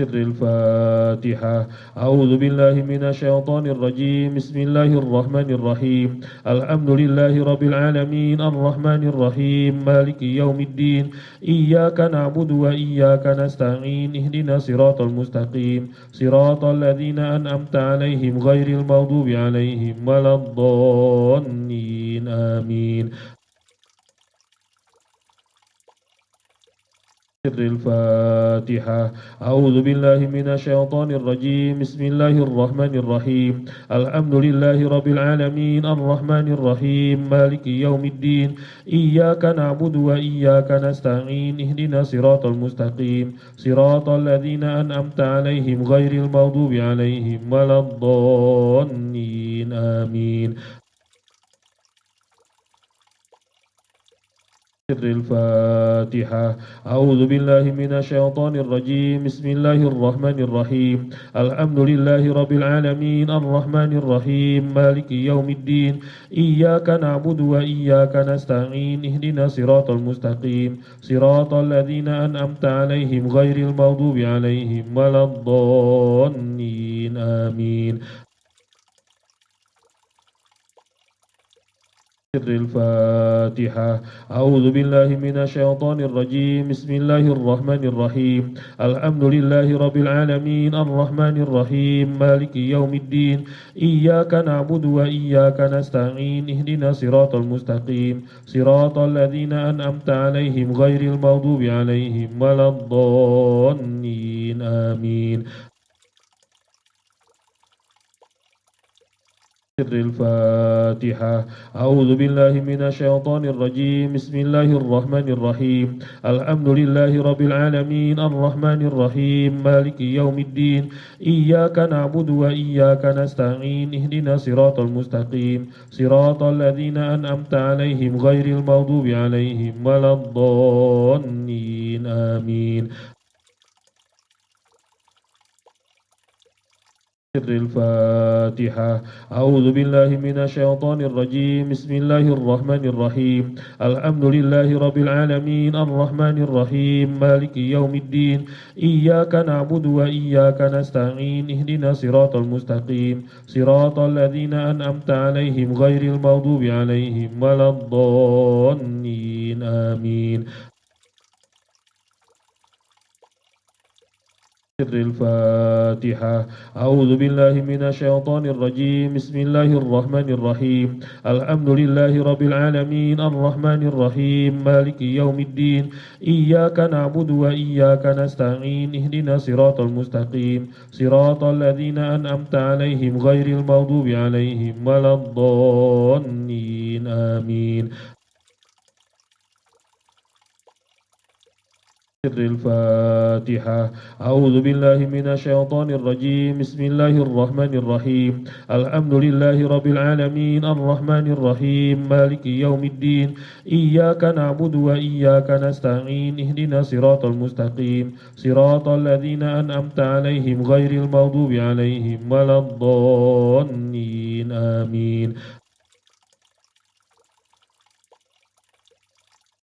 سر الفاتحة. أعوذ بالله من الشيطان الرجيم. بسم الله الرحمن الرحيم. الحمد لله رب العالمين الرحمن الرحيم مالك يوم الدين. إياك نعبد وإياك نستعين. اهدنا صراط المستقيم صراط الذين أنعمت عليهم غير المغضوب عليهم ولا الضالين آمين. سر الفاتحة. أعوذ بالله من الشيطان الرجيم. بسم الله الرحمن الرحيم. الحمد لله رب العالمين الرحمن الرحيم مالك يوم الدين. إياك نعبد وإياك نستعين. اهدنا صراط المستقيم صراط الذين أنعمت عليهم غير المغضوب عليهم ولا الضالين آمين. سر الفاتحة. أعوذ بالله من الشيطان الرجيم. بسم الله الرحمن الرحيم. الحمد لله رب العالمين الرحمن الرحيم مالك يوم الدين. إياك نعبد وإياك نستعين. اهدنا صراط المستقيم صراط الذين أنعمت عليهم غير المغضوب عليهم ولا الضالين آمين. سر الفاتحة. أعوذ بالله من الشيطان الرجيم. بسم الله الرحمن الرحيم. الحمد لله رب العالمين الرحمن الرحيم مالك يوم الدين. إياك نعبد وإياك نستعين. اهدنا صراط المستقيم صراط الذين أنعمت عليهم غير المغضوب عليهم ولا الضالين آمين. سر الفاتحة. أعوذ بالله من الشيطان الرجيم. بسم الله الرحمن الرحيم. الحمد لله رب العالمين الرحمن الرحيم مالك يوم الدين. إياك نعبد وإياك نستعين. اهدنا صراط المستقيم صراط الذين أنعمت عليهم غير المغضوب عليهم ولا الضالين آمين. سر الفاتحة. أعوذ بالله من الشيطان الرجيم. بسم الله الرحمن الرحيم. الحمد لله رب العالمين الرحمن الرحيم مالك يوم الدين. إياك نعبد وإياك نستعين. اهدنا صراط المستقيم صراط الذين أنعمت عليهم غير المغضوب عليهم ولا الضالين آمين. سر الفاتحة. أعوذ بالله من الشيطان الرجيم. بسم الله الرحمن الرحيم. الحمد لله رب العالمين الرحمن الرحيم مالك يوم الدين. إياك نعبد وإياك نستعين. اهدنا صراط المستقيم صراط الذين أنعمت عليهم غير المغضوب عليهم ولا الضالين آمين. سر الفاتحة. أعوذ بالله من الشيطان الرجيم. بسم الله الرحمن الرحيم. الحمد لله رب العالمين الرحمن الرحيم مالك يوم الدين. إياك نعبد وإياك نستعين. اهدنا صراط المستقيم صراط الذين أنعمت عليهم غير المغضوب عليهم ولا الضالين آمين.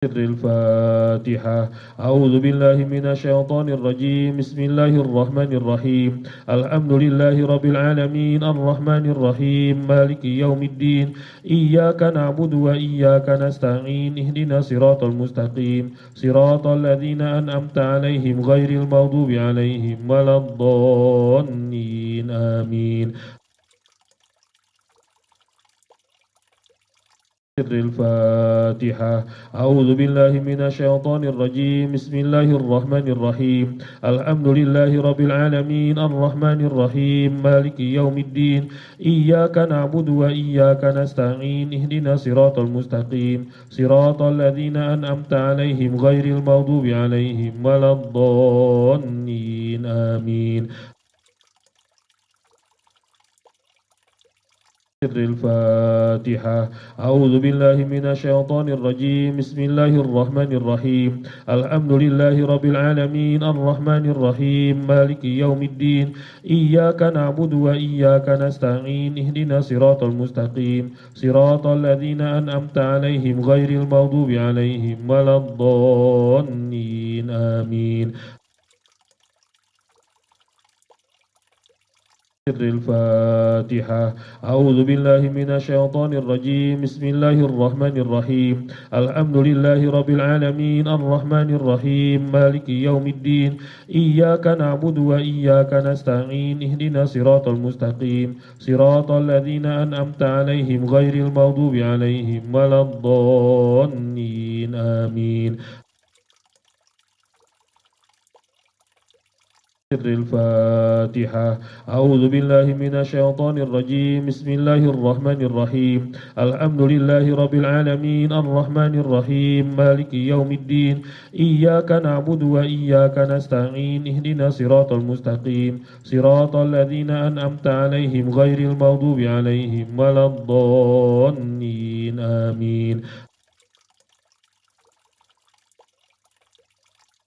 سر الفاتحة. أعوذ بالله من الشيطان الرجيم. بسم الله الرحمن الرحيم. الحمد لله رب العالمين الرحمن الرحيم مالك يوم الدين. إياك نعبد وإياك نستعين. اهدنا صراط المستقيم صراط الذين أنعمت عليهم غير المغضوب عليهم ولا الضالين آمين. سر الفاتحة. أعوذ بالله من الشيطان الرجيم. بسم الله الرحمن الرحيم. الحمد لله رب العالمين الرحمن الرحيم مالك يوم الدين. إياك نعبد وإياك نستعين. اهدنا صراط المستقيم صراط الذين أنعمت عليهم غير المغضوب عليهم ولا الضالين آمين. سر الفاتحة. أعوذ بالله من الشيطان الرجيم. بسم الله الرحمن الرحيم. الحمد لله رب العالمين الرحمن الرحيم مالك يوم الدين. إياك نعبد وإياك نستعين. اهدنا صراط المستقيم صراط الذين أنعمت عليهم غير المغضوب عليهم ولا الضالين آمين. سر الفاتحة. أعوذ بالله من الشيطان الرجيم. بسم الله الرحمن الرحيم. الحمد لله رب العالمين الرحمن الرحيم مالك يوم الدين. إياك نعبد وإياك نستعين. اهدنا الصراط المستقيم صراط الذين أنعمت عليهم غير المغضوب عليهم ولا الضالين آمين. سر الفاتحة. أعوذ بالله من الشيطان الرجيم. بسم الله الرحمن الرحيم. الحمد لله رب العالمين الرحمن الرحيم مالك يوم الدين. إياك نعبد وإياك نستعين. اهدنا الصراط المستقيم صراط الذين أنعمت عليهم غير المغضوب عليهم ولا الضالين آمين.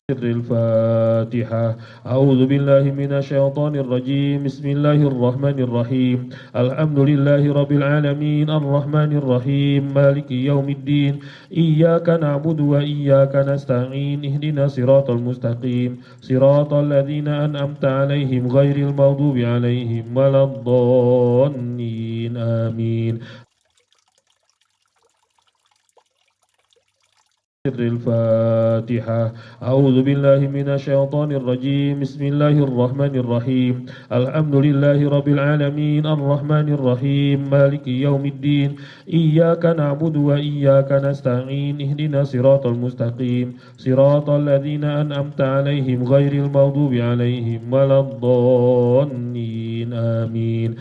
سر الفاتحة. أعوذ بالله من الشيطان الرجيم. بسم الله الرحمن الرحيم. الحمد لله رب العالمين الرحمن الرحيم مالك يوم الدين. إياك نعبد وإياك نستعين. اهدنا الصراط المستقيم صراط الذين أنعمت عليهم غير المغضوب عليهم ولا الضالين آمين. سر الفاتحة. أعوذ بالله من الشيطان الرجيم. بسم الله الرحمن الرحيم. الحمد لله رب العالمين الرحمن الرحيم مالك يوم الدين. إياك نعبد وإياك نستعين. اهدنا الصراط المستقيم صراط الذين أنعمت عليهم غير المغضوب عليهم ولا الضالين آمين.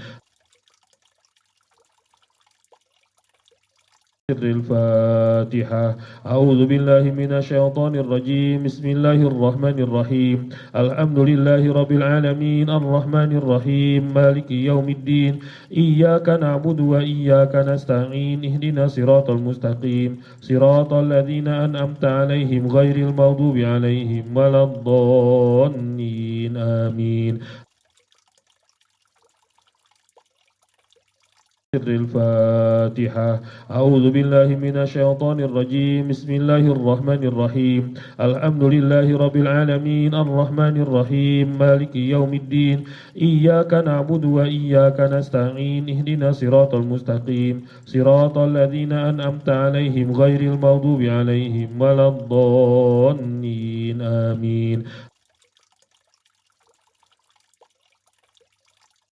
سر الفاتحة. أعوذ بالله من الشيطان الرجيم. بسم الله الرحمن الرحيم. الحمد لله رب العالمين الرحمن الرحيم مالك يوم الدين. إياك نعبد وإياك نستعين. اهدنا الصراط المستقيم صراط الذين أنعمت عليهم غير المغضوب عليهم ولا الضالين آمين. سر الفاتحة. أعوذ بالله من الشيطان الرجيم. بسم الله الرحمن الرحيم. الحمد لله رب العالمين الرحمن الرحيم مالك يوم الدين. إياك نعبد وإياك نستعين. اهدنا الصراط المستقيم صراط الذين أنعمت عليهم غير المغضوب عليهم ولا الضالين آمين.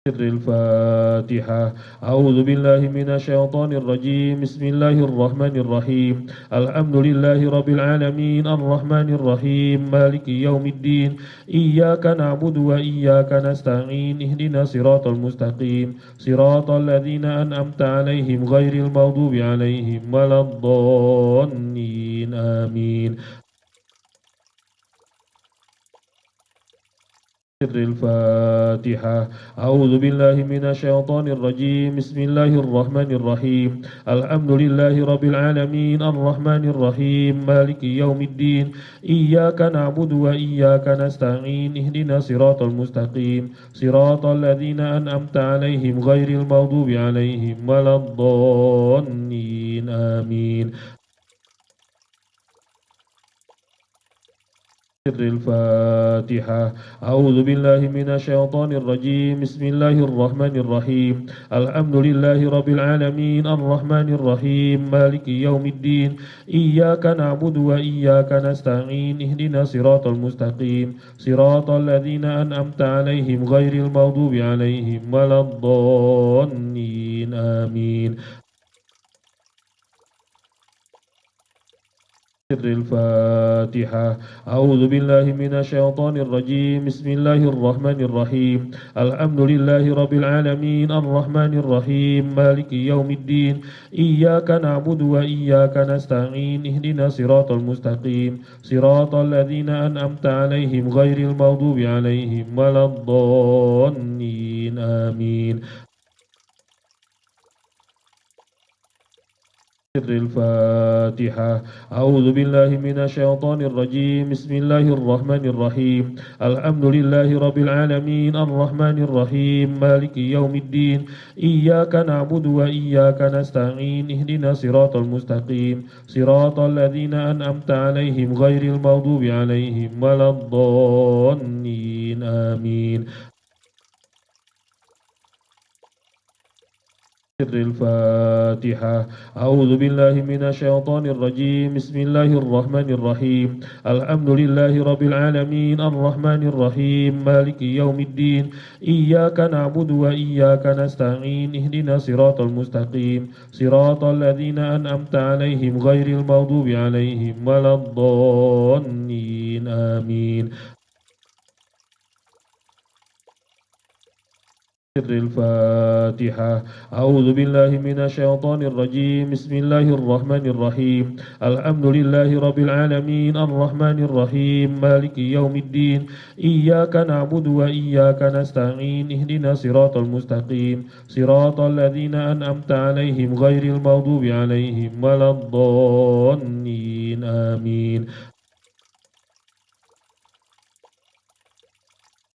سر الفاتحة. أعوذ بالله من الشيطان الرجيم. بسم الله الرحمن الرحيم. الحمد لله رب العالمين الرحمن الرحيم مالك يوم الدين. إياك نعبد وإياك نستعين. اهدنا الصراط المستقيم صراط الذين أنعمت عليهم غير المغضوب عليهم ولا الضالين آمين. سر الفاتحة. أعوذ بالله من الشيطان الرجيم. بسم الله الرحمن الرحيم. الحمد لله رب العالمين الرحمن الرحيم مالك يوم الدين. إياك نعبد وإياك نستعين. اهدنا الصراط المستقيم صراط الذين أنعمت عليهم غير المغضوب عليهم ولا الضالين آمين. سر الفاتحة. أعوذ بالله من الشيطان الرجيم. بسم الله الرحمن الرحيم. الحمد لله رب العالمين الرحمن الرحيم مالك يوم الدين. إياك نعبد وإياك نستعين. اهدنا الصراط المستقيم صراط الذين أنعمت عليهم غير المغضوب عليهم ولا الضالين آمين. سر الفاتحة. أعوذ بالله من الشيطان الرجيم. بسم الله الرحمن الرحيم. الحمد لله رب العالمين الرحمن الرحيم مالك يوم الدين. إياك نعبد وإياك نستعين. اهدنا الصراط المستقيم صراط الذين أنعمت عليهم غير المغضوب عليهم ولا الضالين آمين. سر الفاتحة. أعوذ بالله من الشيطان الرجيم. بسم الله الرحمن الرحيم. الحمد لله رب العالمين الرحمن الرحيم مالك يوم الدين. إياك نعبد وإياك نستعين. اهدنا الصراط المستقيم صراط الذين أنعمت عليهم غير المغضوب عليهم ولا الضالين آمين. الفاتحة. أعوذ بالله من الشيطان الرجيم. بسم الله الرحمن الرحيم. الحمد لله رب العالمين الرحمن الرحيم مالك يوم الدين. إياك نعبد وإياك نستعين. اهدنا صراط المستقيم صراط الذين أنعمت عليهم غير المغضوب عليهم ولا الضالين آمين. الفاتحة. أعوذ بالله من الشيطان الرجيم. بسم الله الرحمن الرحيم. الحمد لله رب العالمين الرحمن الرحيم مالك يوم الدين. إياك نعبد وإياك نستعين. اهدنا صراط المستقيم صراط الذين أنعمت عليهم غير المغضوب عليهم ولا الضالين آمين.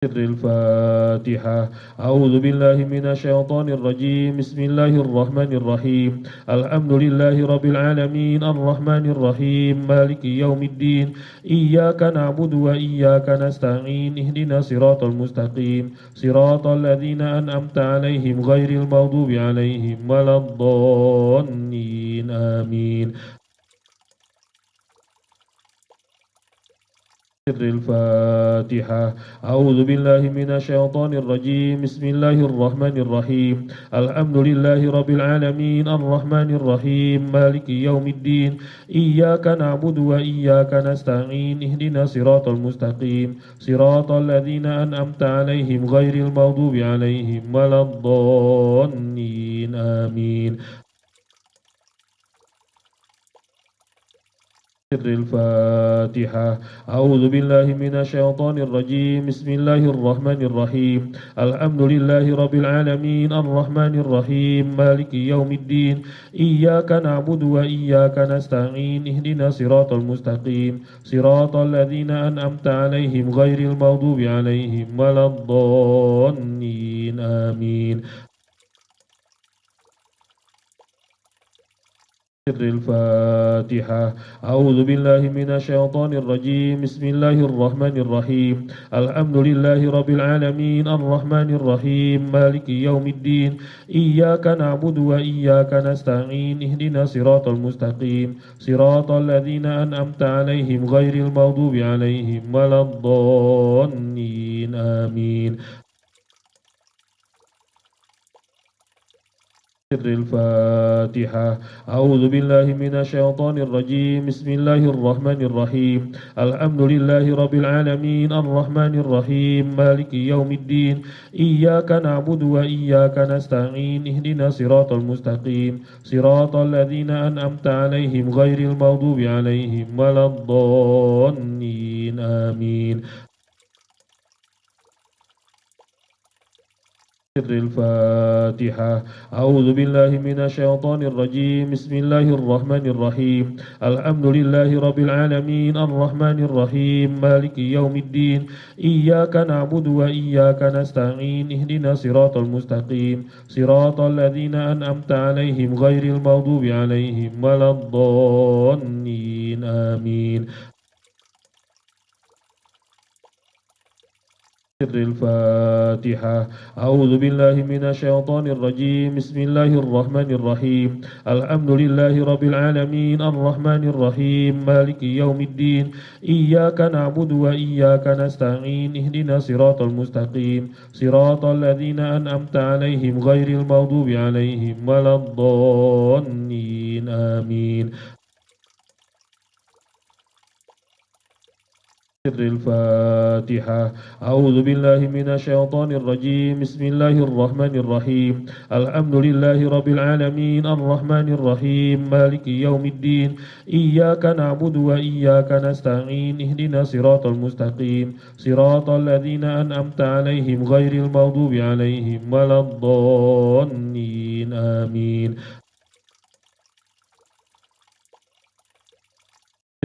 الفاتحة. أعوذ بالله من الشيطان الرجيم. بسم الله الرحمن الرحيم. الحمد لله رب العالمين الرحمن الرحيم مالك يوم الدين. إياك نعبد وإياك نستعين. اهدنا صراط المستقيم صراط الذين أنعمت عليهم غير المغضوب عليهم ولا الضالين آمين. الفاتحة. أعوذ بالله من الشيطان الرجيم. بسم الله الرحمن الرحيم. الحمد لله رب العالمين الرحمن الرحيم مالك يوم الدين. إياك نعبد وإياك نستعين. اهدنا صراط المستقيم صراط الذين أنعمت عليهم غير المغضوب عليهم ولا الضالين آمين. الفاتحة. أعوذ بالله من الشيطان الرجيم. بسم الله الرحمن الرحيم. الحمد لله رب العالمين الرحمن الرحيم مالك يوم الدين. إياك نعبد وإياك نستعين. اهدنا صراط المستقيم صراط الذين أنعمت عليهم غير المغضوب عليهم ولا الضالين آمين. الفاتحة. أعوذ بالله من الشيطان الرجيم. بسم الله الرحمن الرحيم. الحمد لله رب العالمين الرحمن الرحيم مالك يوم الدين. إياك نعبد وإياك نستعين. اهدنا صراط المستقيم صراط الذين أنعمت عليهم غير المغضوب عليهم ولا الضالين آمين. الفاتحة. أعوذ بالله من الشيطان الرجيم. بسم الله الرحمن الرحيم. الحمد لله رب العالمين الرحمن الرحيم مالك يوم الدين. إياك نعبد وإياك نستعين. اهدنا صراط المستقيم صراط الذين أنعمت عليهم غير المغضوب عليهم ولا الضالين آمين. الفاتحة. أعوذ بالله من الشيطان الرجيم. بسم الله الرحمن الرحيم. الحمد لله رب العالمين الرحمن الرحيم مالك يوم الدين. إياك نعبد وإياك نستعين. اهدنا صراط المستقيم صراط الذين أنعمت عليهم غير المغضوب عليهم ولا الضالين آمين. الفاتحة. أعوذ بالله من الشيطان الرجيم. بسم الله الرحمن الرحيم. الحمد لله رب العالمين الرحمن الرحيم مالك يوم الدين. إياك نعبد وإياك نستعين. اهدنا صراط المستقيم صراط الذين أنعمت عليهم غير المغضوب عليهم ولا الضالين آمين. الفاتحة. أعوذ بالله من الشيطان الرجيم. بسم الله الرحمن الرحيم. الحمد لله رب العالمين الرحمن الرحيم مالك يوم الدين. إياك نعبد وإياك نستعين. اهدنا صراط المستقيم صراط الذين أنعمت عليهم غير المغضوب عليهم ولا الضالين آمين.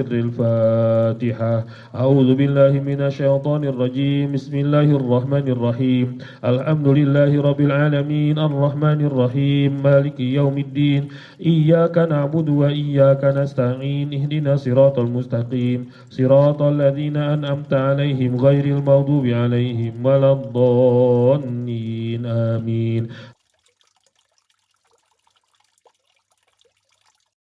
الفاتحة. أعوذ بالله من الشيطان الرجيم. بسم الله الرحمن الرحيم. الحمد لله رب العالمين الرحمن الرحيم مالك يوم الدين. إياك نعبد وإياك نستعين. اهدنا صراط المستقيم صراط الذين أنعمت عليهم غير المغضوب عليهم ولا الضالين آمين.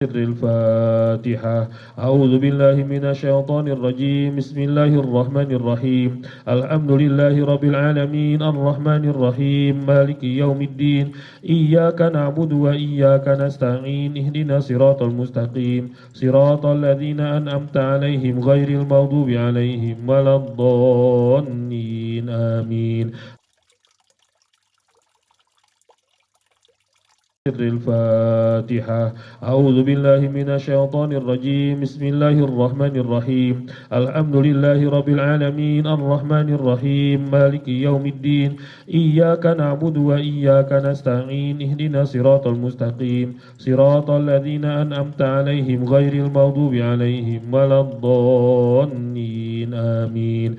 سر الفاتحة. أعوذ بالله من الشيطان الرجيم. بسم الله الرحمن الرحيم. الحمد لله رب العالمين الرحمن الرحيم مالك يوم الدين. إياك نعبد وإياك نستعين. اهدنا الصراط المستقيم صراط الذين أنعمت عليهم غير المغضوب عليهم ولا الضالين آمين. سر الفاتحة. أعوذ بالله من الشيطان الرجيم. بسم الله الرحمن الرحيم. الحمد لله رب العالمين الرحمن الرحيم مالك يوم الدين. إياك نعبد وإياك نستعين. اهدنا الصراط المستقيم صراط الذين أنعمت عليهم غير المغضوب عليهم ولا الضالين آمين.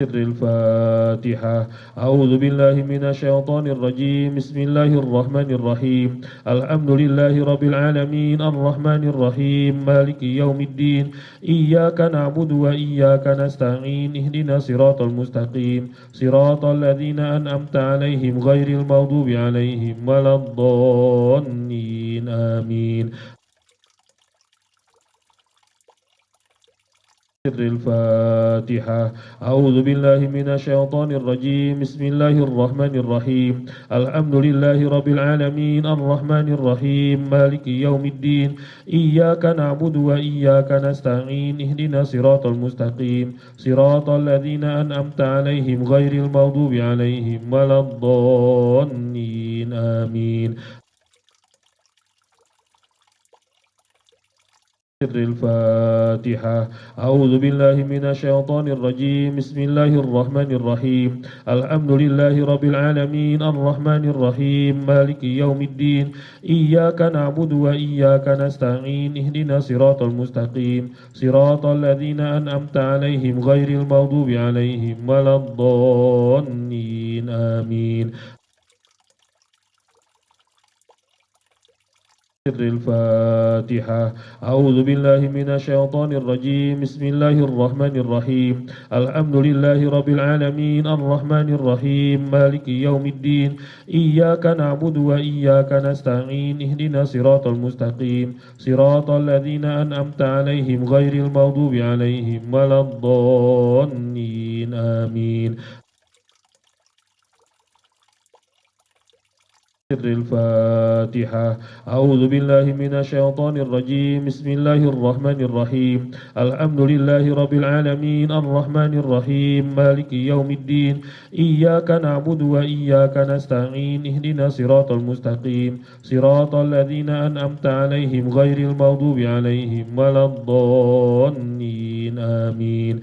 سر الفاتحة. أعوذ بالله من الشيطان الرجيم. بسم الله الرحمن الرحيم. الحمد لله رب العالمين الرحمن الرحيم مالك يوم الدين. إياك نعبد وإياك نستعين. اهدنا الصراط المستقيم صراط الذين أنعمت عليهم غير المغضوب عليهم ولا الضالين آمين. سر الفاتحة. أعوذ بالله من الشيطان الرجيم. بسم الله الرحمن الرحيم. الحمد لله رب العالمين الرحمن الرحيم مالك يوم الدين. إياك نعبد وإياك نستعين. اهدنا الصراط المستقيم صراط الذين أنعمت عليهم غير المغضوب عليهم ولا الضالين آمين. سر الفاتحة. أعوذ بالله من الشيطان الرجيم. بسم الله الرحمن الرحيم. الحمد لله رب العالمين الرحمن الرحيم مالك يوم الدين. إياك نعبد وإياك نستعين. اهدنا الصراط المستقيم صراط الذين أنعمت عليهم غير المغضوب عليهم ولا الضالين آمين. سر الفاتحة. أعوذ بالله من الشيطان الرجيم. بسم الله الرحمن الرحيم. الحمد لله رب العالمين الرحمن الرحيم مالك يوم الدين. إياك نعبد وإياك نستعين. اهدنا الصراط المستقيم صراط الذين أنعمت عليهم غير المغضوب عليهم ولا الضالين آمين. سر الفاتحة. أعوذ بالله من الشيطان الرجيم. بسم الله الرحمن الرحيم. الحمد لله رب العالمين الرحمن الرحيم مالك يوم الدين. إياك نعبد وإياك نستعين. اهدنا الصراط المستقيم صراط الذين أنعمت عليهم غير المغضوب عليهم ولا الضالين آمين.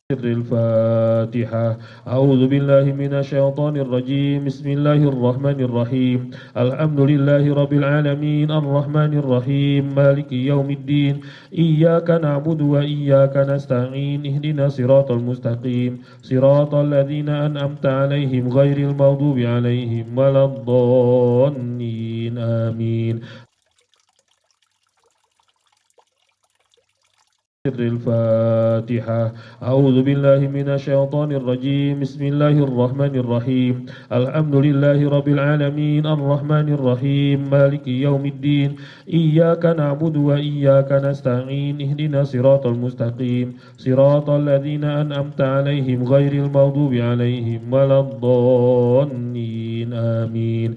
سر الفاتحة. أعوذ بالله من الشيطان الرجيم. بسم الله الرحمن الرحيم. الحمد لله رب العالمين الرحمن الرحيم مالك يوم الدين. إياك نعبد وإياك نستعين. اهدنا الصراط المستقيم صراط الذين أنعمت عليهم غير المغضوب عليهم ولا الضالين آمين. سر الفاتحة. أعوذ بالله من الشيطان الرجيم. بسم الله الرحمن الرحيم. الحمد لله رب العالمين الرحمن الرحيم مالك يوم الدين. إياك نعبد وإياك نستعين. اهدنا الصراط المستقيم صراط الذين أنعمت عليهم غير المغضوب عليهم ولا الضالين آمين.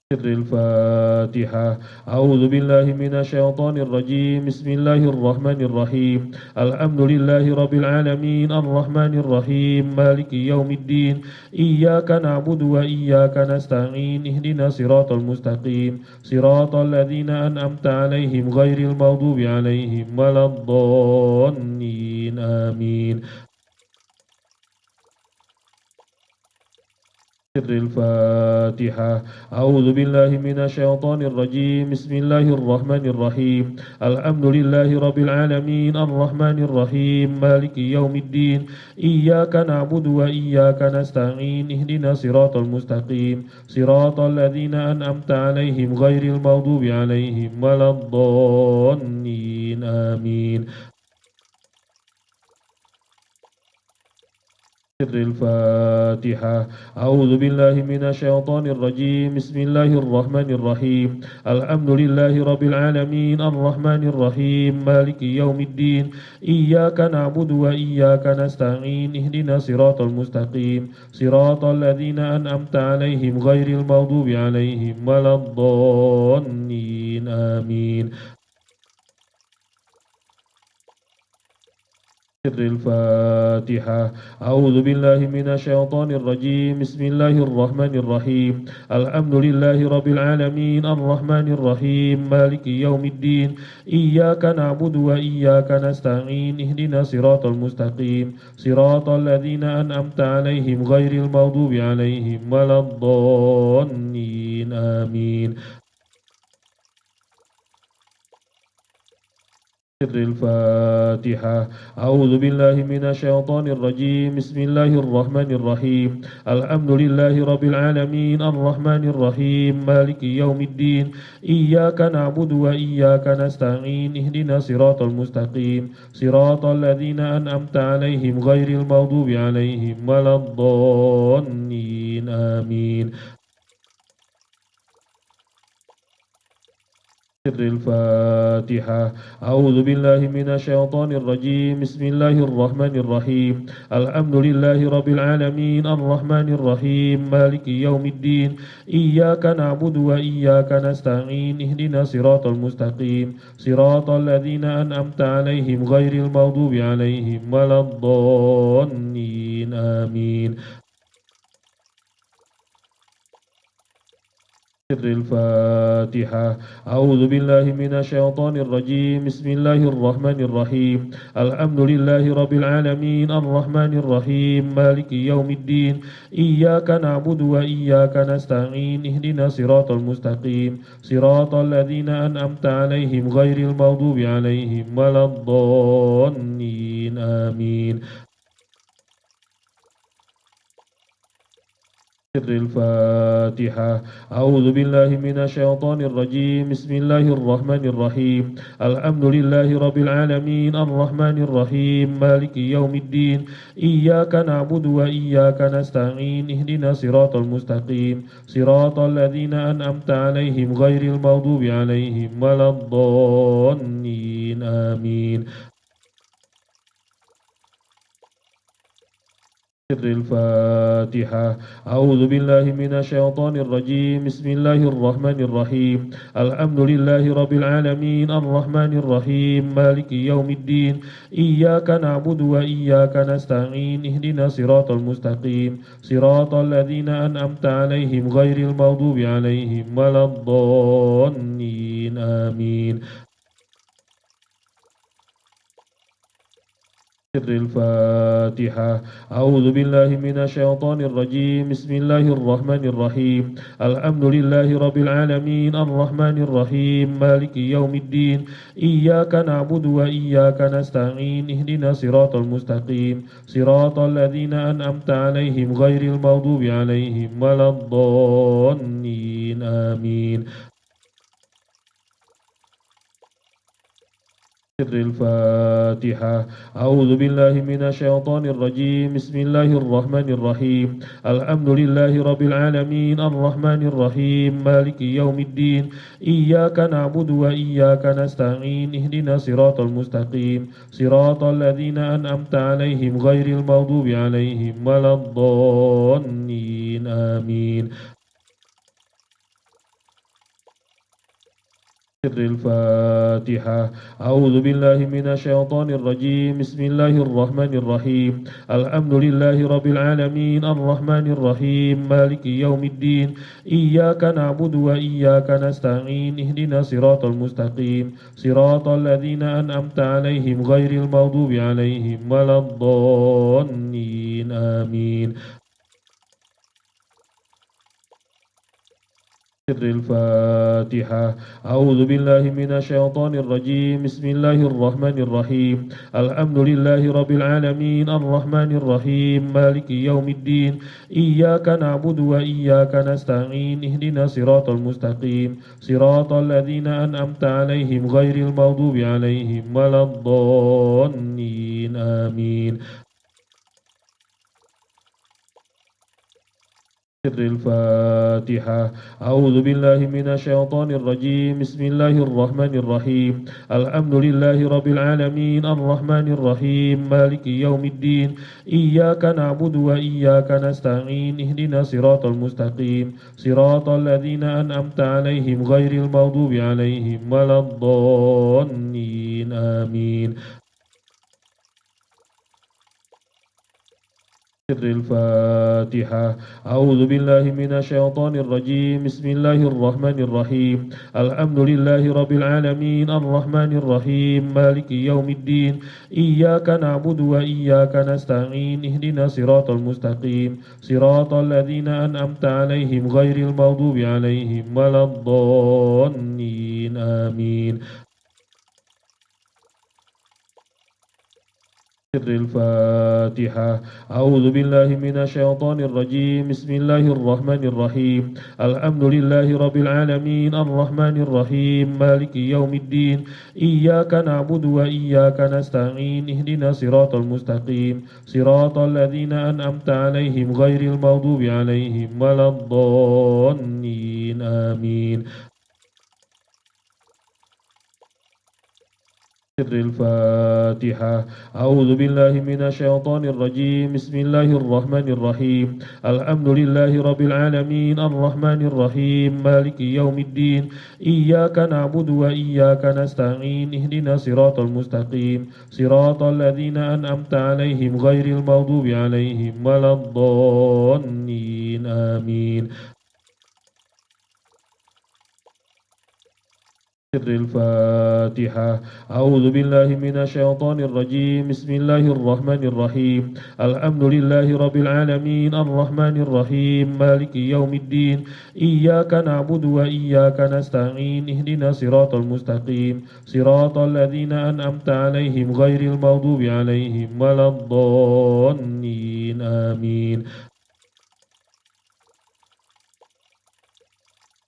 سر الفاتحة. أعوذ بالله من الشيطان الرجيم. بسم الله الرحمن الرحيم. الحمد لله رب العالمين الرحمن الرحيم مالك يوم الدين. إياك نعبد وإياك نستعين. اهدنا الصراط المستقيم صراط الذين أنعمت عليهم غير المغضوب عليهم ولا الضالين آمين. سر الفاتحة. أعوذ بالله من الشيطان الرجيم. بسم الله الرحمن الرحيم. الحمد لله رب العالمين الرحمن الرحيم مالك يوم الدين. إياك نعبد وإياك نستعين. اهدنا الصراط المستقيم صراط الذين أنعمت عليهم غير المغضوب عليهم ولا الضالين آمين. سر الفاتحة. أعوذ بالله من الشيطان الرجيم. بسم الله الرحمن الرحيم. الحمد لله رب العالمين الرحمن الرحيم مالك يوم الدين. إياك نعبد وإياك نستعين. اهدنا صراط المستقيم صراط الذين أنعمت عليهم غير المغضوب عليهم ولا الضالين آمين. سر الفاتحة. أعوذ بالله من الشيطان الرجيم. بسم الله الرحمن الرحيم. الحمد لله رب العالمين الرحمن الرحيم مالك يوم الدين. إياك نعبد وإياك نستعين. اهدنا صراط المستقيم صراط الذين أنعمت عليهم غير المغضوب عليهم ولا الضالين آمين. سر الفاتحة. أعوذ بالله من الشيطان الرجيم. بسم الله الرحمن الرحيم. الحمد لله رب العالمين الرحمن الرحيم مالك يوم الدين. إياك نعبد وإياك نستعين. اهدنا صراط المستقيم صراط الذين أنعمت عليهم غير المغضوب عليهم ولا الضالين آمين. سر الفاتحة. أعوذ بالله من الشيطان الرجيم. بسم الله الرحمن الرحيم. الحمد لله رب العالمين الرحمن الرحيم مالك يوم الدين. إياك نعبد وإياك نستعين. اهدنا صراط المستقيم صراط الذين أنعمت عليهم غير المغضوب عليهم ولا الضالين آمين. سر الفاتحة. أعوذ بالله من الشيطان الرجيم. بسم الله الرحمن الرحيم. الحمد لله رب العالمين الرحمن الرحيم مالك يوم الدين. إياك نعبد وإياك نستعين. اهدنا صراط المستقيم صراط الذين أنعمت عليهم غير المغضوب عليهم ولا الضالين آمين. سر الفاتحة. أعوذ بالله من الشيطان الرجيم. بسم الله الرحمن الرحيم. الحمد لله رب العالمين الرحمن الرحيم مالك يوم الدين. إياك نعبد وإياك نستعين. اهدنا صراط المستقيم صراط الذين أنعمت عليهم غير المغضوب عليهم ولا الضالين آمين. سر الفاتحة. أعوذ بالله من الشيطان الرجيم. بسم الله الرحمن الرحيم. الحمد لله رب العالمين الرحمن الرحيم مالك يوم الدين. إياك نعبد وإياك نستعين. اهدنا صراط المستقيم صراط الذين أنعمت عليهم غير المغضوب عليهم ولا الضالين آمين. سر الفاتحة. أعوذ بالله من الشيطان الرجيم. بسم الله الرحمن الرحيم. الحمد لله رب العالمين الرحمن الرحيم مالك يوم الدين. إياك نعبد وإياك نستعين. اهدنا صراط المستقيم صراط الذين أنعمت عليهم غير المغضوب عليهم ولا الضالين آمين. سر الفاتحة. أعوذ بالله من الشيطان الرجيم. بسم الله الرحمن الرحيم. الحمد لله رب العالمين الرحمن الرحيم مالك يوم الدين. إياك نعبد وإياك نستعين. اهدنا صراط المستقيم صراط الذين أنعمت عليهم غير المغضوب عليهم ولا الضالين آمين. سر الفاتحة. أعوذ بالله من الشيطان الرجيم. بسم الله الرحمن الرحيم. الحمد لله رب العالمين الرحمن الرحيم مالك يوم الدين. إياك نعبد وإياك نستعين. اهدنا صراط المستقيم صراط الذين أنعمت عليهم غير المغضوب عليهم ولا الضالين آمين. سر الفاتحة. أعوذ بالله من الشيطان الرجيم. بسم الله الرحمن الرحيم. الحمد لله رب العالمين الرحمن الرحيم مالك يوم الدين. إياك نعبد وإياك نستعين. اهدنا صراط المستقيم صراط الذين أنعمت عليهم غير المغضوب عليهم ولا الضالين آمين. سر الفاتحة. أعوذ بالله من الشيطان الرجيم. بسم الله الرحمن الرحيم. الحمد لله رب العالمين الرحمن الرحيم مالك يوم الدين. إياك نعبد وإياك نستعين. اهدنا صراط المستقيم صراط الذين أنعمت عليهم غير المغضوب عليهم ولا الضالين آمين. سر الفاتحة. أعوذ بالله من الشيطان الرجيم. بسم الله الرحمن الرحيم. الحمد لله رب العالمين الرحمن الرحيم مالك يوم الدين. إياك نعبد وإياك نستعين. اهدنا صراط المستقيم صراط الذين أنعمت عليهم غير المغضوب عليهم ولا الضالين آمين. سر الفاتحة. أعوذ بالله من الشيطان الرجيم. بسم الله الرحمن الرحيم. الحمد لله رب العالمين الرحمن الرحيم مالك يوم الدين. إياك نعبد وإياك نستعين. اهدنا صراط المستقيم صراط الذين أنعمت عليهم غير المغضوب عليهم ولا الضالين آمين. سر الفاتحة. أعوذ بالله من الشيطان الرجيم. بسم الله الرحمن الرحيم. الحمد لله رب العالمين الرحمن الرحيم مالك يوم الدين. إياك نعبد وإياك نستعين. اهدنا صراط المستقيم صراط الذين أنعمت عليهم غير المغضوب عليهم ولا الضالين آمين. سر الفاتحة. أعوذ بالله من الشيطان الرجيم. بسم الله الرحمن الرحيم. الحمد لله رب العالمين الرحمن الرحيم مالك يوم الدين. إياك نعبد وإياك نستعين. اهدنا صراط المستقيم صراط الذين أنعمت عليهم غير المغضوب عليهم ولا الضالين آمين.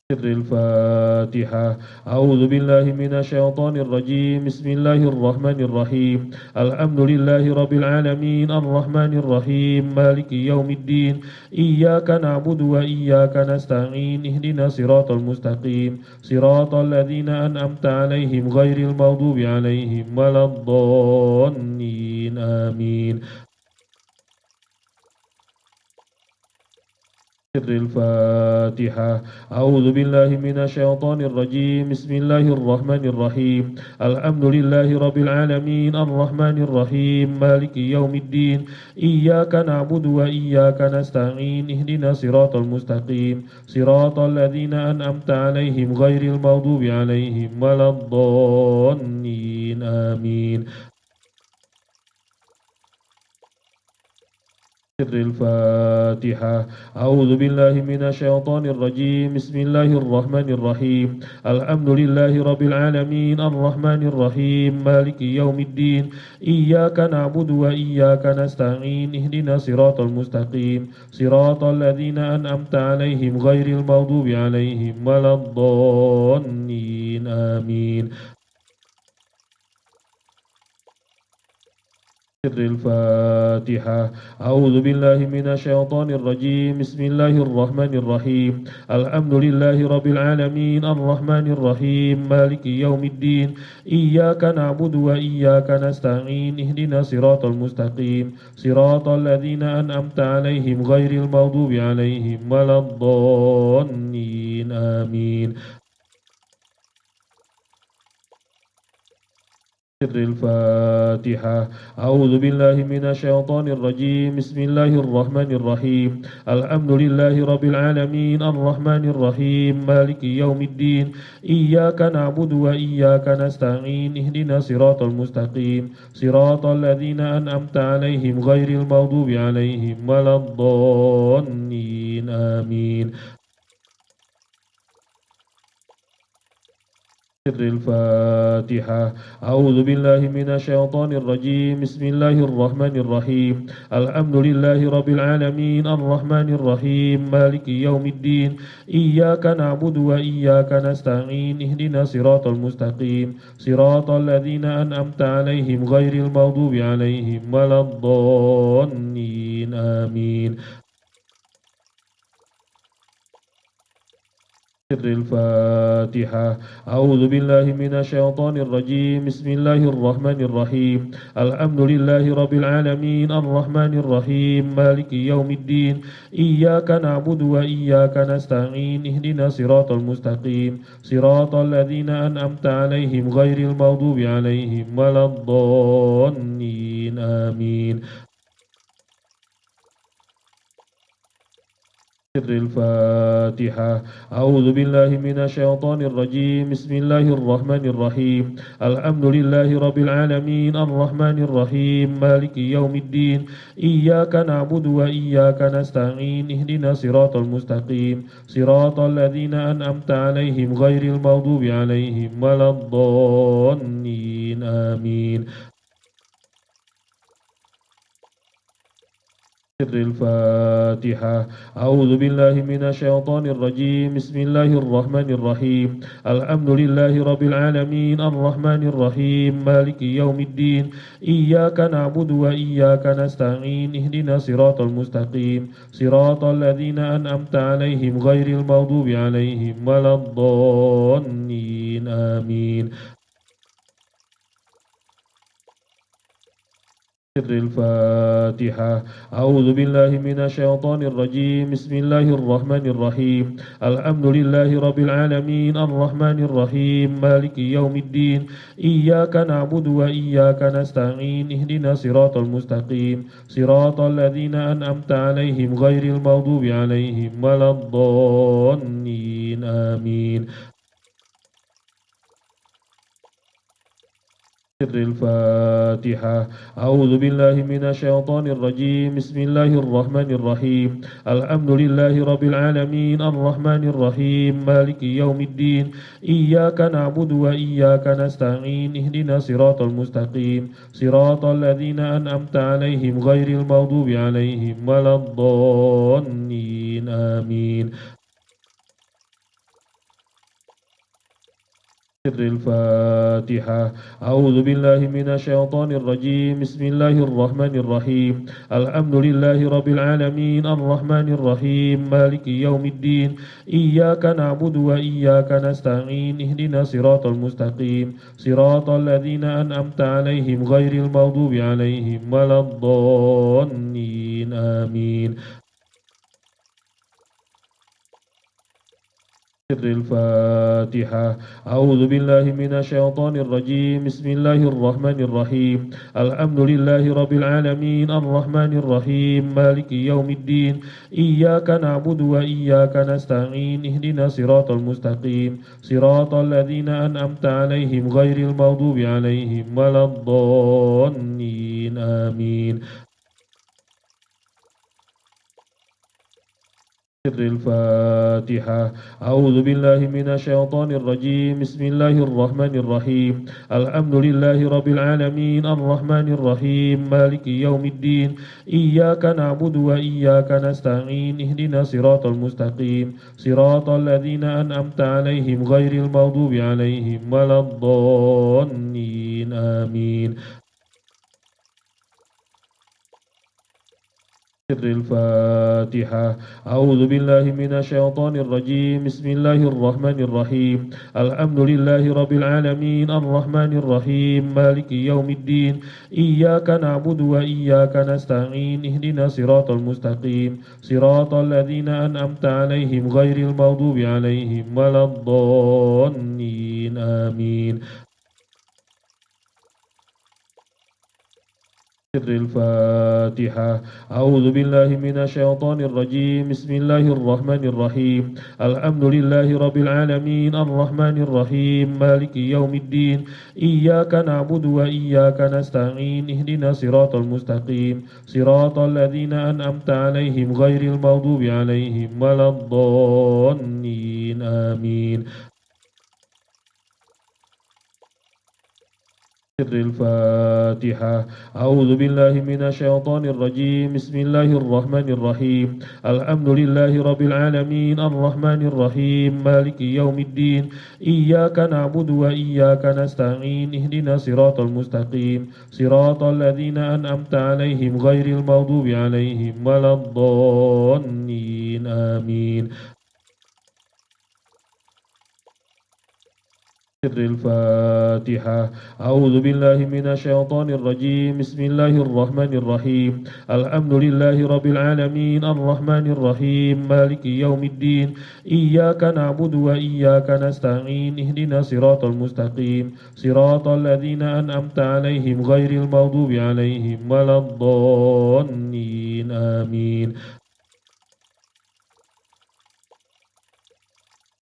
سر الفاتحة. أعوذ بالله من الشيطان الرجيم. بسم الله الرحمن الرحيم. الحمد لله رب العالمين الرحمن الرحيم مالك يوم الدين. إياك نعبد وإياك نستعين. اهدنا صراط المستقيم صراط الذين أنعمت عليهم غير المغضوب عليهم ولا الضالين آمين. سر الفاتحة. أعوذ بالله من الشيطان الرجيم. بسم الله الرحمن الرحيم. الحمد لله رب العالمين الرحمن الرحيم مالك يوم الدين. إياك نعبد وإياك نستعين. اهدنا صراط المستقيم صراط الذين أنعمت عليهم غير المغضوب عليهم ولا الضالين آمين. سر الفاتحة. أعوذ بالله من الشيطان الرجيم. بسم الله الرحمن الرحيم. الحمد لله رب العالمين الرحمن الرحيم مالك يوم الدين. إياك نعبد وإياك نستعين. اهدنا صراط المستقيم صراط الذين أنعمت عليهم غير المغضوب عليهم ولا الضالين آمين. سر الفاتحة. أعوذ بالله من الشيطان الرجيم. بسم الله الرحمن الرحيم. الحمد لله رب العالمين الرحمن الرحيم مالك يوم الدين. إياك نعبد وإياك نستعين. اهدنا صراط المستقيم صراط الذين أنعمت عليهم غير المغضوب عليهم ولا الضالين آمين. سر الفاتحة. أعوذ بالله من الشيطان الرجيم. بسم الله الرحمن الرحيم. الحمد لله رب العالمين الرحمن الرحيم مالك يوم الدين. إياك نعبد وإياك نستعين. اهدنا صراط المستقيم صراط الذين أنعمت عليهم غير المغضوب عليهم ولا الضالين آمين. سر الفاتحة. أعوذ بالله من الشيطان الرجيم. بسم الله الرحمن الرحيم. الحمد لله رب العالمين الرحمن الرحيم مالك يوم الدين. إياك نعبد وإياك نستعين. اهدنا صراط المستقيم صراط الذين أنعمت عليهم غير المغضوب عليهم ولا الضالين آمين. سر الفاتحة. أعوذ بالله من الشيطان الرجيم. بسم الله الرحمن الرحيم. الحمد لله رب العالمين الرحمن الرحيم مالك يوم الدين. إياك نعبد وإياك نستعين. اهدنا الصراط المستقيم صراط الذين أنعمت عليهم غير المغضوب عليهم ولا الضالين آمين. سر الفاتحة. أعوذ بالله من الشيطان الرجيم. بسم الله الرحمن الرحيم. الحمد لله رب العالمين الرحمن الرحيم مالك يوم الدين. إياك نعبد وإياك نستعين. اهدنا الصراط المستقيم صراط الذين أنعمت عليهم غير المغضوب عليهم ولا الضالين آمين. سر الفاتحة. أعوذ بالله من الشيطان الرجيم. بسم الله الرحمن الرحيم. الحمد لله رب العالمين الرحمن الرحيم مالك يوم الدين. إياك نعبد وإياك نستعين. اهدنا الصراط المستقيم صراط الذين أنعمت عليهم غير المغضوب عليهم ولا الضالين آمين. سر الفاتحة. أعوذ بالله من الشيطان الرجيم. بسم الله الرحمن الرحيم. الحمد لله رب العالمين الرحمن الرحيم مالك يوم الدين. إياك نعبد وإياك نستعين. اهدنا الصراط المستقيم صراط الذين أنعمت عليهم غير المغضوب عليهم ولا الضالين آمين. سر الفاتحة. أعوذ بالله من الشيطان الرجيم. بسم الله الرحمن الرحيم. الحمد لله رب العالمين الرحمن الرحيم مالك يوم الدين. إياك نعبد وإياك نستعين. اهدنا الصراط المستقيم صراط الذين أنعمت عليهم غير المغضوب عليهم ولا الضالين آمين. سر الفاتحة. أعوذ بالله من الشيطان الرجيم. بسم الله الرحمن الرحيم. الحمد لله رب العالمين الرحمن الرحيم مالك يوم الدين. إياك نعبد وإياك نستعين. اهدنا الصراط المستقيم صراط الذين أنعمت عليهم غير المغضوب عليهم ولا الضالين آمين. سر الفاتحة. أعوذ بالله من الشيطان الرجيم. بسم الله الرحمن الرحيم. الحمد لله رب العالمين الرحمن الرحيم مالك يوم الدين. إياك نعبد وإياك نستعين. اهدنا الصراط المستقيم صراط الذين أنعمت عليهم غير المغضوب عليهم ولا الضالين آمين. سر الفاتحة. أعوذ بالله من الشيطان الرجيم. بسم الله الرحمن الرحيم. الحمد لله رب العالمين الرحمن الرحيم مالك يوم الدين. إياك نعبد وإياك نستعين. اهدنا الصراط المستقيم صراط الذين أنعمت عليهم غير المغضوب عليهم ولا الضالين آمين. سر الفاتحة. أعوذ بالله من الشيطان الرجيم. بسم الله الرحمن الرحيم. الحمد لله رب العالمين الرحمن الرحيم مالك يوم الدين. إياك نعبد وإياك نستعين. اهدنا الصراط المستقيم صراط الذين أنعمت عليهم غير المغضوب عليهم ولا الضالين آمين. سر الفاتحة. أعوذ بالله من الشيطان الرجيم. بسم الله الرحمن الرحيم. الحمد لله رب العالمين الرحمن الرحيم مالك يوم الدين. إياك نعبد وإياك نستعين. اهدنا الصراط المستقيم صراط الذين أنعمت عليهم غير المغضوب عليهم ولا الضالين آمين. سر الفاتحة. أعوذ بالله من الشيطان الرجيم. بسم الله الرحمن الرحيم. الحمد لله رب العالمين الرحمن الرحيم مالك يوم الدين. إياك نعبد وإياك نستعين. اهدنا الصراط المستقيم صراط الذين أنعمت عليهم غير المغضوب عليهم ولا الضالين آمين. سر الفاتحة. أعوذ بالله من الشيطان الرجيم. بسم الله الرحمن الرحيم. الحمد لله رب العالمين الرحمن الرحيم مالك يوم الدين. إياك نعبد وإياك نستعين. اهدنا الصراط المستقيم صراط الذين أنعمت عليهم غير المغضوب عليهم ولا الضالين آمين. سر الفاتحة. أعوذ بالله من الشيطان الرجيم. بسم الله الرحمن الرحيم. الحمد لله رب العالمين الرحمن الرحيم مالك يوم الدين. إياك نعبد وإياك نستعين. اهدنا صراط المستقيم صراط الذين أنعمت عليهم غير المغضوب عليهم ولا الضالين آمين.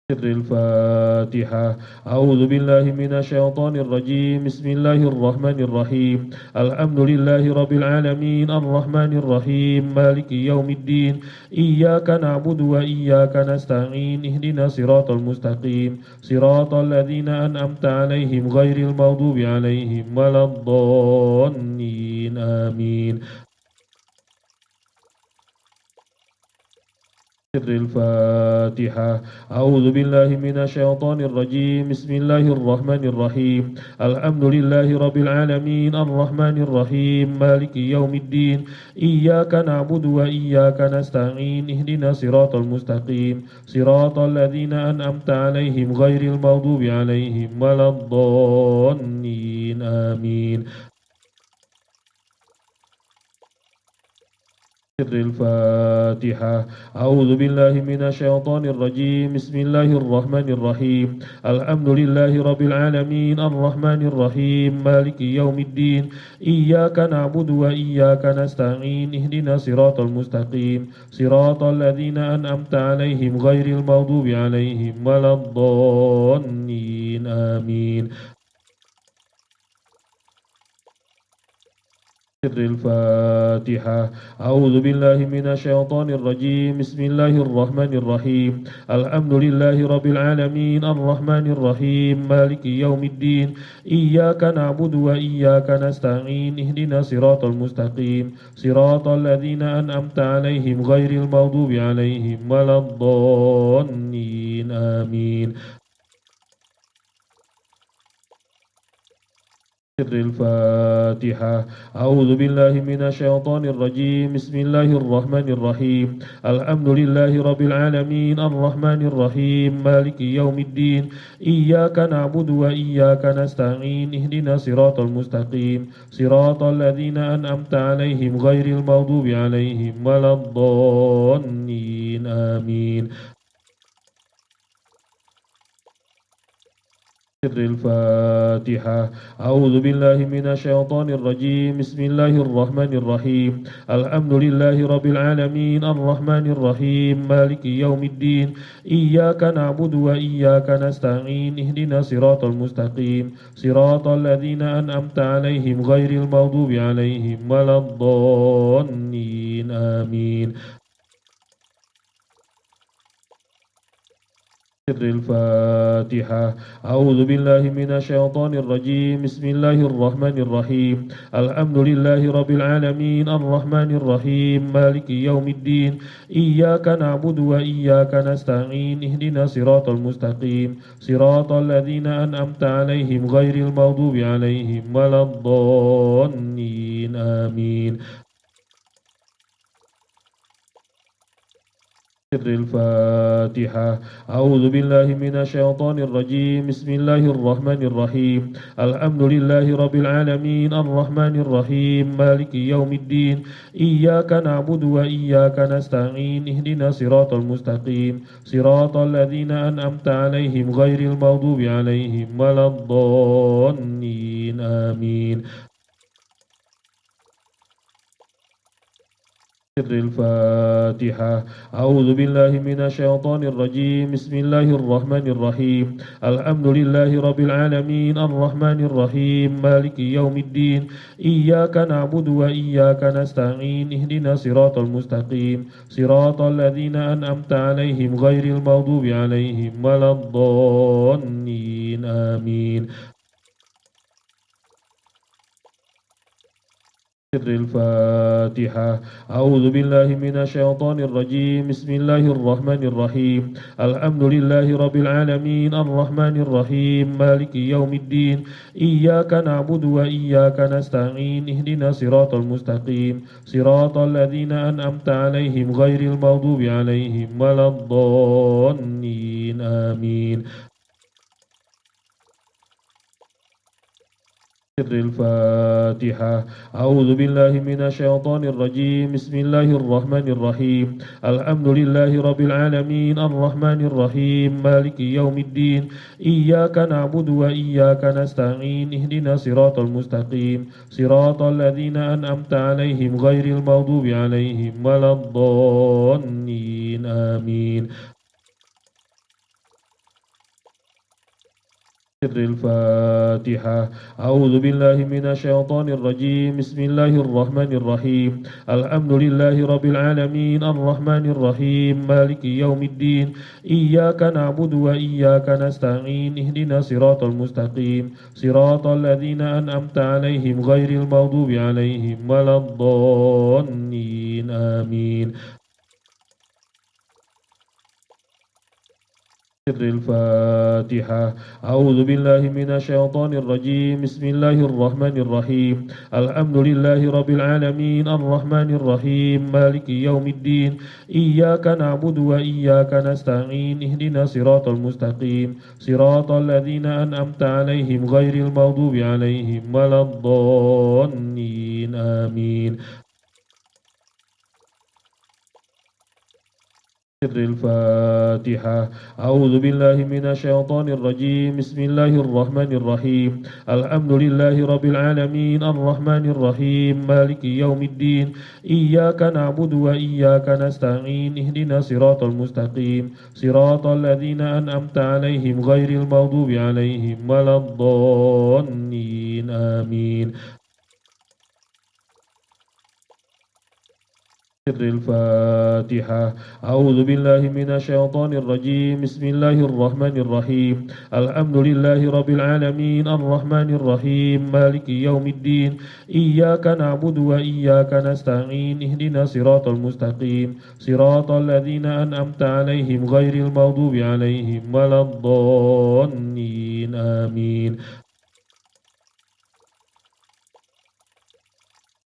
سر الفاتحة. أعوذ بالله من الشيطان الرجيم. بسم الله الرحمن الرحيم. الحمد لله رب العالمين الرحمن الرحيم مالك يوم الدين. إياك نعبد وإياك نستعين. اهدنا صراط المستقيم صراط الذين أنعمت عليهم غير المغضوب عليهم ولا الضالين آمين. سر الفاتحة. أعوذ بالله من الشيطان الرجيم. بسم الله الرحمن الرحيم. الحمد لله رب العالمين الرحمن الرحيم مالك يوم الدين. إياك نعبد وإياك نستعين. اهدنا صراط المستقيم صراط الذين أنعمت عليهم غير المغضوب عليهم ولا الضالين آمين. سر الفاتحة. أعوذ بالله من الشيطان الرجيم. بسم الله الرحمن الرحيم. الحمد لله رب العالمين الرحمن الرحيم مالك يوم الدين. إياك نعبد وإياك نستعين. اهدنا صراط المستقيم صراط الذين أنعمت عليهم غير المغضوب عليهم ولا الضالين آمين. سر الفاتحة. أعوذ بالله من الشيطان الرجيم. بسم الله الرحمن الرحيم. الحمد لله رب العالمين الرحمن الرحيم مالك يوم الدين. إياك نعبد وإياك نستعين. اهدنا صراط المستقيم صراط الذين أنعمت عليهم غير المغضوب عليهم ولا الضالين آمين. سر الفاتحة. أعوذ بالله من الشيطان الرجيم. بسم الله الرحمن الرحيم. الحمد لله رب العالمين الرحمن الرحيم مالك يوم الدين. إياك نعبد وإياك نستعين. اهدنا صراط المستقيم صراط الذين أنعمت عليهم غير المغضوب عليهم ولا الضالين آمين. سر الفاتحة. أعوذ بالله من الشيطان الرجيم. بسم الله الرحمن الرحيم. الحمد لله رب العالمين الرحمن الرحيم مالك يوم الدين. إياك نعبد وإياك نستعين. اهدنا صراط المستقيم صراط الذين أنعمت عليهم غير المغضوب عليهم ولا الضالين آمين. سر الفاتحة. أعوذ بالله من الشيطان الرجيم. بسم الله الرحمن الرحيم. الحمد لله رب العالمين الرحمن الرحيم مالك يوم الدين. إياك نعبد وإياك نستعين. اهدنا صراط المستقيم صراط الذين أنعمت عليهم غير المغضوب عليهم ولا الضالين آمين. سر الفاتحة. أعوذ بالله من الشيطان الرجيم. بسم الله الرحمن الرحيم. الحمد لله رب العالمين الرحمن الرحيم مالك يوم الدين. إياك نعبد وإياك نستعين. اهدنا صراط المستقيم صراط الذين أنعمت عليهم غير المغضوب عليهم ولا الضالين آمين. سر الفاتحة. أعوذ بالله من الشيطان الرجيم. بسم الله الرحمن الرحيم. الحمد لله رب العالمين الرحمن الرحيم مالك يوم الدين. إياك نعبد وإياك نستعين. اهدنا صراط المستقيم صراط الذين أنعمت عليهم غير المغضوب عليهم ولا الضالين آمين. سر الفاتحة. أعوذ بالله من الشيطان الرجيم. بسم الله الرحمن الرحيم. الحمد لله رب العالمين الرحمن الرحيم مالك يوم الدين. إياك نعبد وإياك نستعين. اهدنا صراط المستقيم صراط الذين أنعمت عليهم غير المغضوب عليهم ولا الضالين آمين. سر الفاتحة. أعوذ بالله من الشيطان الرجيم. بسم الله الرحمن الرحيم. الحمد لله رب العالمين الرحمن الرحيم مالك يوم الدين. إياك نعبد وإياك نستعين. اهدنا صراط المستقيم صراط الذين أنعمت عليهم غير المغضوب عليهم ولا الضالين آمين. سر الفاتحة. أعوذ بالله من الشيطان الرجيم. بسم الله الرحمن الرحيم. الحمد لله رب العالمين الرحمن الرحيم مالك يوم الدين. إياك نعبد وإياك نستعين. اهدنا صراط المستقيم صراط الذين أنعمت عليهم غير المغضوب عليهم ولا الضالين آمين. سر الفاتحة. أعوذ بالله من الشيطان الرجيم. بسم الله الرحمن الرحيم. الحمد لله رب العالمين الرحمن الرحيم مالك يوم الدين. إياك نعبد وإياك نستعين. اهدنا صراط المستقيم صراط الذين أنعمت عليهم غير المغضوب عليهم ولا الضالين آمين. سر الفاتحة. أعوذ بالله من الشيطان الرجيم. بسم الله الرحمن الرحيم. الحمد لله رب العالمين الرحمن الرحيم مالك يوم الدين. إياك نعبد وإياك نستعين. اهدنا صراط المستقيم صراط الذين أنعمت عليهم غير المغضوب عليهم ولا الضالين آمين. سر الفاتحة. أعوذ بالله من الشيطان الرجيم. بسم الله الرحمن الرحيم. الحمد لله رب العالمين الرحمن الرحيم مالك يوم الدين. إياك نعبد وإياك نستعين. اهدنا صراط المستقيم صراط الذين أنعمت عليهم غير المغضوب عليهم ولا الضالين آمين. سر الفاتحة. أعوذ بالله من الشيطان الرجيم. بسم الله الرحمن الرحيم. الحمد لله رب العالمين الرحمن الرحيم مالك يوم الدين. إياك نعبد وإياك نستعين. اهدنا صراط المستقيم صراط الذين أنعمت عليهم غير المغضوب عليهم ولا الضالين آمين.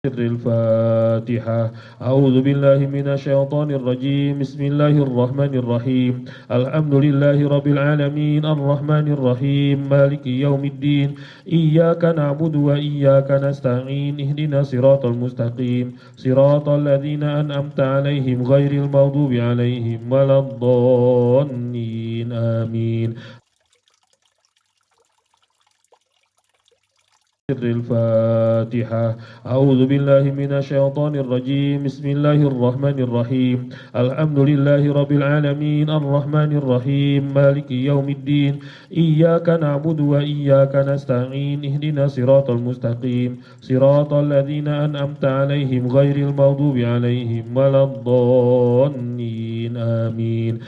سر الفاتحة. أعوذ بالله من الشيطان الرجيم. بسم الله الرحمن الرحيم. الحمد لله رب العالمين الرحمن الرحيم مالك يوم الدين. إياك نعبد وإياك نستعين. اهدنا صراط المستقيم صراط الذين أنعمت عليهم غير المغضوب عليهم ولا الضالين آمين. سر الفاتحة. أعوذ بالله من الشيطان الرجيم. بسم الله الرحمن الرحيم. الحمد لله رب العالمين الرحمن الرحيم مالك يوم الدين. إياك نعبد وإياك نستعين. اهدنا صراط المستقيم صراط الذين أنعمت عليهم غير المغضوب عليهم ولا الضالين آمين.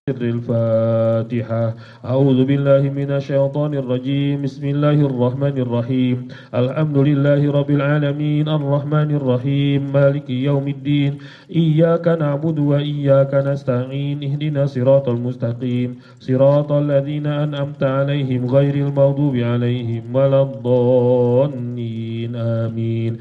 سر الفاتحة. أعوذ بالله من الشيطان الرجيم. بسم الله الرحمن الرحيم. الحمد لله رب العالمين الرحمن الرحيم مالك يوم الدين. إياك نعبد وإياك نستعين. اهدنا صراط المستقيم صراط الذين أنعمت عليهم غير المغضوب عليهم ولا الضالين آمين.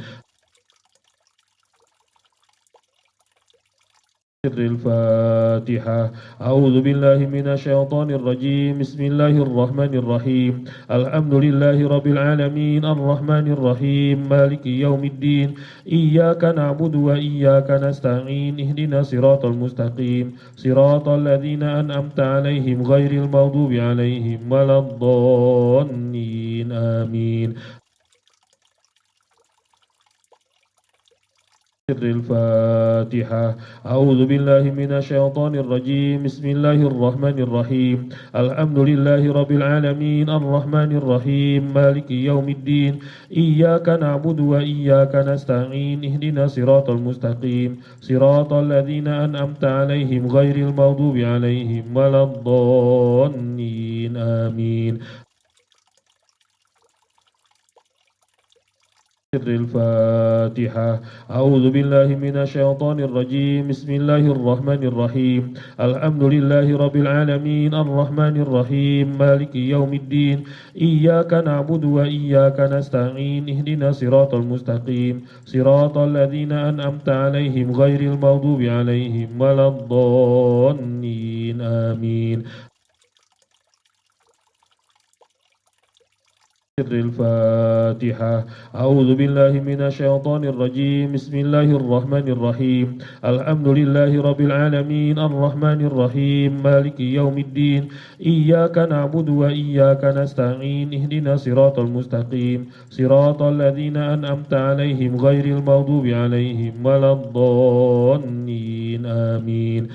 سر الفاتحة. أعوذ بالله من الشيطان الرجيم. بسم الله الرحمن الرحيم. الحمد لله رب العالمين الرحمن الرحيم مالك يوم الدين. إياك نعبد وإياك نستعين. اهدنا صراط المستقيم صراط الذين أنعمت عليهم غير المغضوب عليهم ولا الضالين آمين. سر الفاتحة. أعوذ بالله من الشيطان الرجيم. بسم الله الرحمن الرحيم. الحمد لله رب العالمين الرحمن الرحيم مالك يوم الدين. إياك نعبد وإياك نستعين. اهدنا صراط المستقيم صراط الذين أنعمت عليهم غير المغضوب عليهم ولا الضالين آمين. سر الفاتحة. أعوذ بالله من الشيطان الرجيم. بسم الله الرحمن الرحيم. الحمد لله رب العالمين الرحمن الرحيم مالك يوم الدين. إياك نعبد وإياك نستعين. اهدنا صراط المستقيم صراط الذين أنعمت عليهم غير المغضوب عليهم ولا الضالين آمين. سر الفاتحة. أعوذ بالله من الشيطان الرجيم. بسم الله الرحمن الرحيم. الحمد لله رب العالمين الرحمن الرحيم مالك يوم الدين. إياك نعبد وإياك نستعين. اهدنا صراط المستقيم صراط الذين أنعمت عليهم غير المغضوب عليهم ولا الضالين آمين.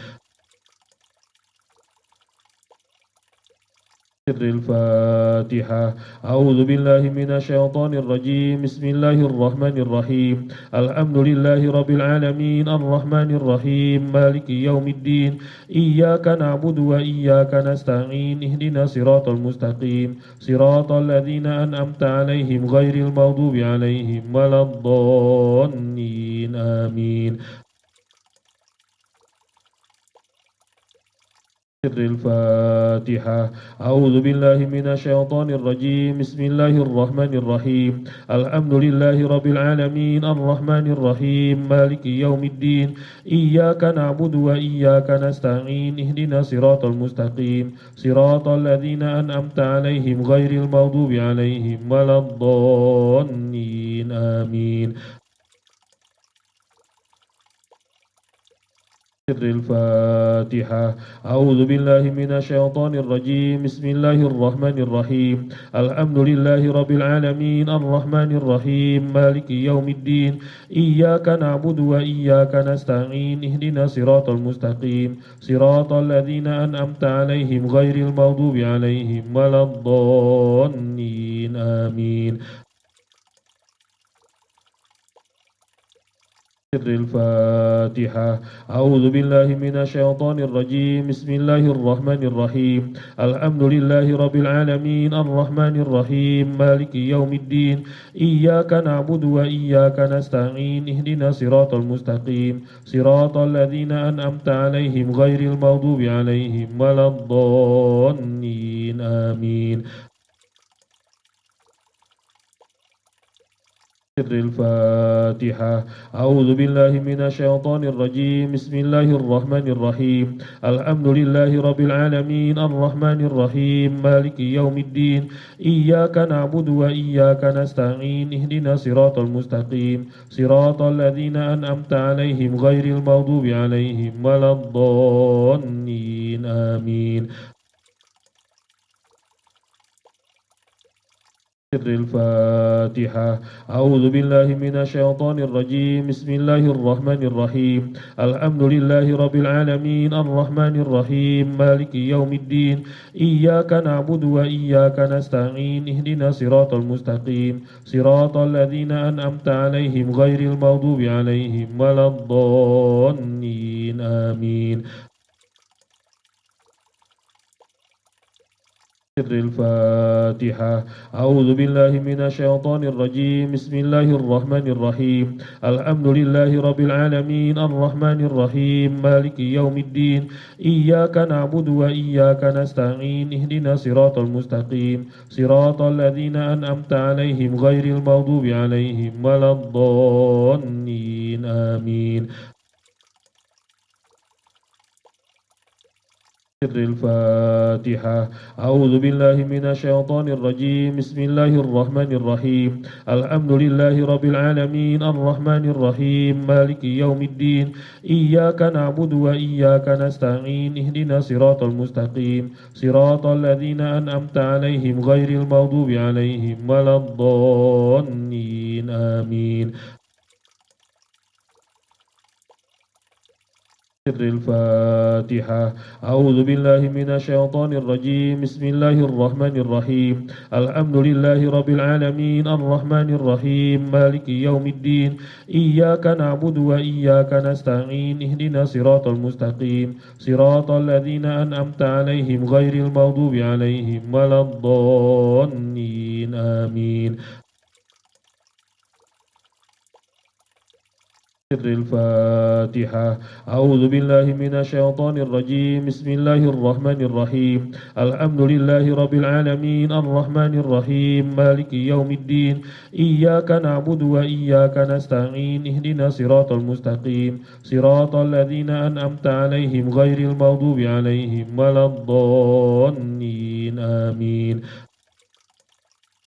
سر الفاتحة. أعوذ بالله من الشيطان الرجيم. بسم الله الرحمن الرحيم. الحمد لله رب العالمين الرحمن الرحيم مالك يوم الدين. إياك نعبد وإياك نستعين. اهدنا صراط المستقيم صراط الذين أنعمت عليهم غير المغضوب عليهم ولا الضالين آمين. سر الفاتحة. أعوذ بالله من الشيطان الرجيم. بسم الله الرحمن الرحيم. الحمد لله رب العالمين الرحمن الرحيم مالك يوم الدين. إياك نعبد وإياك نستعين. اهدنا صراط المستقيم صراط الذين أنعمت عليهم غير المغضوب عليهم ولا الضالين آمين. سر الفاتحة. أعوذ بالله من الشيطان الرجيم. بسم الله الرحمن الرحيم. الحمد لله رب العالمين الرحمن الرحيم مالك يوم الدين. إياك نعبد وإياك نستعين. اهدنا صراط المستقيم صراط الذين أنعمت عليهم غير المغضوب عليهم ولا الضالين آمين. سر الفاتحة. أعوذ بالله من الشيطان الرجيم. بسم الله الرحمن الرحيم. الحمد لله رب العالمين الرحمن الرحيم مالك يوم الدين. إياك نعبد وإياك نستعين. اهدنا صراط المستقيم صراط الذين أنعمت عليهم غير المغضوب عليهم ولا الضالين آمين. سر الفاتحة. أعوذ بالله من الشيطان الرجيم. بسم الله الرحمن الرحيم. الحمد لله رب العالمين الرحمن الرحيم مالك يوم الدين. إياك نعبد وإياك نستعين. اهدنا صراط المستقيم صراط الذين أنعمت عليهم غير المغضوب عليهم ولا الضالين آمين. سر الفاتحة. أعوذ بالله من الشيطان الرجيم. بسم الله الرحمن الرحيم. الحمد لله رب العالمين الرحمن الرحيم مالك يوم الدين. إياك نعبد وإياك نستعين. اهدنا صراط المستقيم صراط الذين أنعمت عليهم غير المغضوب عليهم ولا الضالين آمين. سر الفاتحة. أعوذ بالله من الشيطان الرجيم. بسم الله الرحمن الرحيم. الحمد لله رب العالمين الرحمن الرحيم مالك يوم الدين. إياك نعبد وإياك نستعين. اهدنا صراط المستقيم صراط الذين أنعمت عليهم غير المغضوب عليهم ولا الضالين آمين. سر الفاتحة. أعوذ بالله من الشيطان الرجيم. بسم الله الرحمن الرحيم. الحمد لله رب العالمين الرحمن الرحيم مالك يوم الدين. إياك نعبد وإياك نستعين. اهدنا صراط المستقيم صراط الذين أنعمت عليهم غير المغضوب عليهم ولا الضالين آمين. سر الفاتحة. أعوذ بالله من الشيطان الرجيم. بسم الله الرحمن الرحيم. الحمد لله رب العالمين الرحمن الرحيم مالك يوم الدين. إياك نعبد وإياك نستعين. اهدنا صراط المستقيم صراط الذين أنعمت عليهم غير المغضوب عليهم ولا الضالين آمين. سر الفاتحة. أعوذ بالله من الشيطان الرجيم. بسم الله الرحمن الرحيم. الحمد لله رب العالمين الرحمن الرحيم مالك يوم الدين. إياك نعبد وإياك نستعين. اهدنا صراط المستقيم صراط الذين أنعمت عليهم غير المغضوب عليهم ولا الضالين آمين.